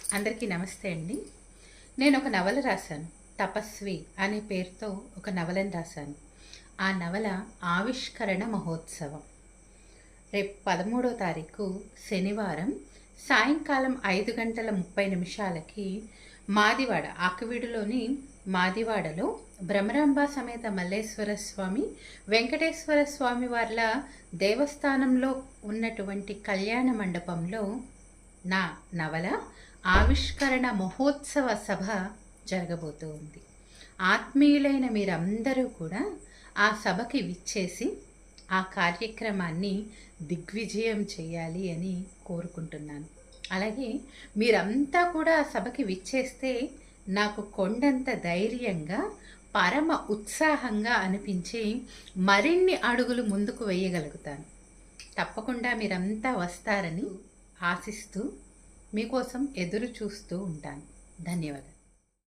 అందరికీ నమస్తే అండి. నేను ఒక నవల రాశాను. 'తపస్వి' అనే పేరుతో ఒక నవలను రాశాను. ఆ నవల ఆవిష్కరణ మహోత్సవం. రేపు 13వ తారీఖు శనివారం సాయంకాలం 5:30 మాదివాడ ఆకివీడులోని మాదివాడలో భ్రమరాంబ సమేత మల్లేశ్వర స్వామి, వెంకటేశ్వర స్వామి వార్ల దేవస్థానంలో ఉన్నటువంటి కళ్యాణ మండపంలో నా నవల ఆవిష్కరణ మహోత్సవ సభ జరగబోతూ ఉంది. ఆత్మీయులైన మీరందరూ కూడా ఆ సభకి విచ్చేసి ఆ కార్యక్రమాన్ని దిగ్విజయం చేయాలి అని కోరుకుంటున్నాను. అలాగే మీరంతా కూడా ఆ సభకి విచ్చేస్తే నాకు కొండంత ధైర్యంగా, పరమ ఉత్సాహంగా అనిపించి మరిన్ని అడుగులు ముందుకు వేయగలుగుతాను. తప్పకుండా మీరంతా వస్తారని ఆశిస్తూ మీకోసం ఎదురు చూస్తూ ఉంటాను. ధన్యవాదాలు.